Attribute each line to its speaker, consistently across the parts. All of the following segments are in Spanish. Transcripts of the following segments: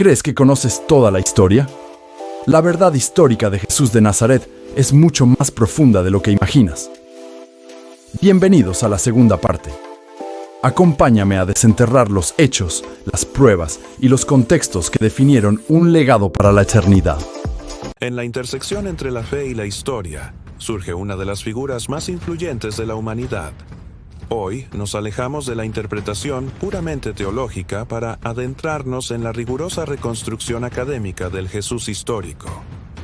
Speaker 1: ¿Crees que conoces toda la historia? La verdad histórica de Jesús de Nazaret es mucho más profunda de lo que imaginas. Bienvenidos a la segunda parte. Acompáñame a desenterrar los hechos, las pruebas y los contextos que definieron un legado para la eternidad.
Speaker 2: En la intersección entre la fe y la historia, surge una de las figuras más influyentes de la humanidad. Hoy nos alejamos de la interpretación puramente teológica para adentrarnos en la rigurosa reconstrucción académica del Jesús histórico.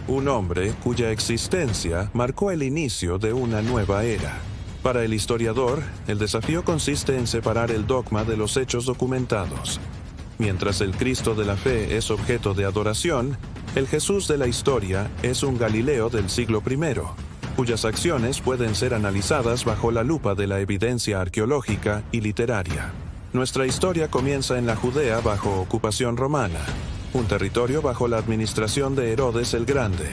Speaker 2: Un hombre cuya existencia marcó el inicio de una nueva era. Para el historiador, el desafío consiste en separar el dogma de los hechos documentados. Mientras el Cristo de la fe es objeto de adoración, el Jesús de la historia es un Galileo del siglo I, cuyas acciones pueden ser analizadas bajo la lupa de la evidencia arqueológica y literaria. Nuestra historia comienza en la Judea bajo ocupación romana, un territorio bajo la administración de Herodes el Grande.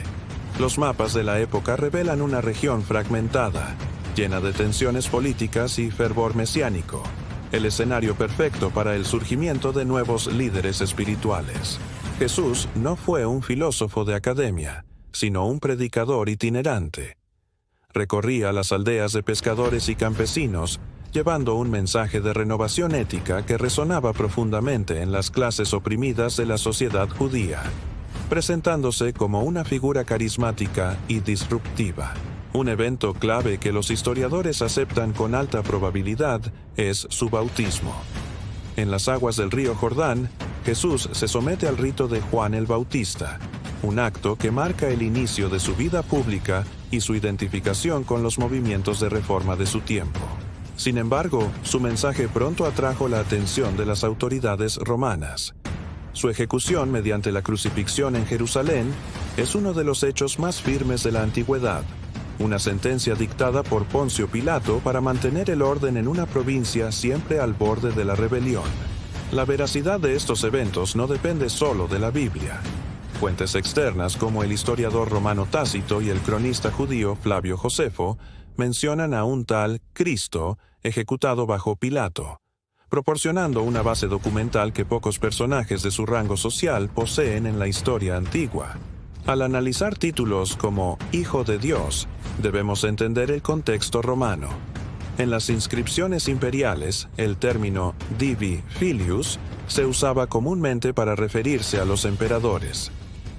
Speaker 2: Los mapas de la época revelan una región fragmentada, llena de tensiones políticas y fervor mesiánico, el escenario perfecto para el surgimiento de nuevos líderes espirituales. Jesús no fue un filósofo de academia, sino un predicador itinerante. Recorría las aldeas de pescadores y campesinos, llevando un mensaje de renovación ética que resonaba profundamente en las clases oprimidas de la sociedad judía, presentándose como una figura carismática y disruptiva. Un evento clave que los historiadores aceptan con alta probabilidad es su bautismo. En las aguas del río Jordán, Jesús se somete al rito de Juan el Bautista, un acto que marca el inicio de su vida pública y su identificación con los movimientos de reforma de su tiempo. Sin embargo, su mensaje pronto atrajo la atención de las autoridades romanas. Su ejecución mediante la crucifixión en Jerusalén es uno de los hechos más firmes de la antigüedad, una sentencia dictada por Poncio Pilato para mantener el orden en una provincia siempre al borde de la rebelión. La veracidad de estos eventos no depende solo de la Biblia. Fuentes externas como el historiador romano Tácito y el cronista judío Flavio Josefo mencionan a un tal Cristo ejecutado bajo Pilato, proporcionando una base documental que pocos personajes de su rango social poseen en la historia antigua. Al analizar títulos como Hijo de Dios, debemos entender el contexto romano. En las inscripciones imperiales, el término Divi Filius se usaba comúnmente para referirse a los emperadores.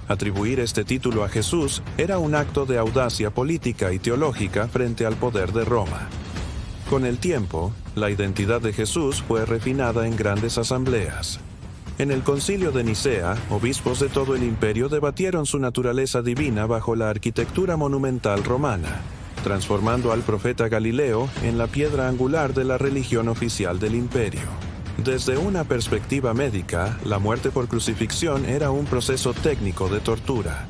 Speaker 2: Atribuir este título a Jesús era un acto de audacia política y teológica frente al poder de Roma. Con el tiempo, la identidad de Jesús fue refinada en grandes asambleas. En el Concilio de Nicea, obispos de todo el imperio debatieron su naturaleza divina bajo la arquitectura monumental romana, transformando al profeta Galileo en la piedra angular de la religión oficial del imperio. Desde una perspectiva médica, la muerte por crucifixión era un proceso técnico de tortura.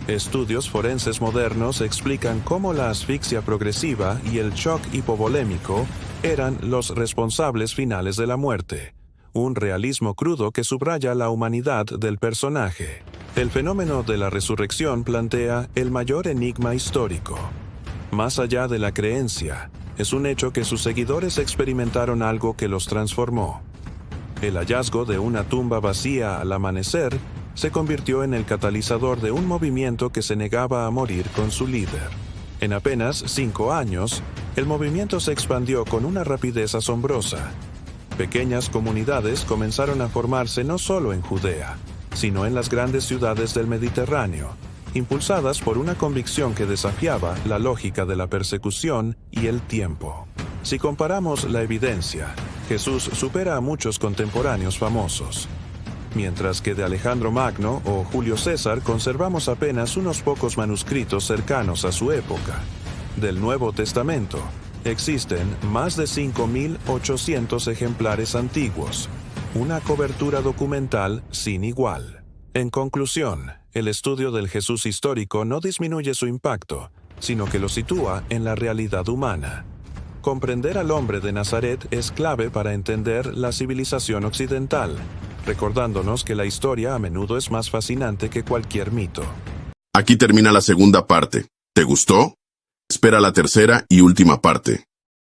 Speaker 2: Estudios forenses modernos explican cómo la asfixia progresiva y el shock hipovolémico eran los responsables finales de la muerte. Un realismo crudo que subraya la humanidad del personaje. El fenómeno de la resurrección plantea el mayor enigma histórico. Más allá de la creencia, es un hecho que sus seguidores experimentaron algo que los transformó. El hallazgo de una tumba vacía al amanecer se convirtió en el catalizador de un movimiento que se negaba a morir con su líder. En apenas 5 años, el movimiento se expandió con una rapidez asombrosa. Pequeñas comunidades comenzaron a formarse no solo en Judea, sino en las grandes ciudades del Mediterráneo, impulsadas por una convicción que desafiaba la lógica de la persecución y el tiempo. Si comparamos la evidencia, Jesús supera a muchos contemporáneos famosos. Mientras que de Alejandro Magno o Julio César conservamos apenas unos pocos manuscritos cercanos a su época. Del Nuevo Testamento, existen más de 5.800 ejemplares antiguos, una cobertura documental sin igual. En conclusión, el estudio del Jesús histórico no disminuye su impacto, sino que lo sitúa en la realidad humana. Comprender al hombre de Nazaret es clave para entender la civilización occidental, recordándonos que la historia a menudo es más fascinante que cualquier mito.
Speaker 3: Aquí termina la segunda parte. ¿Te gustó? Espera la tercera y última parte.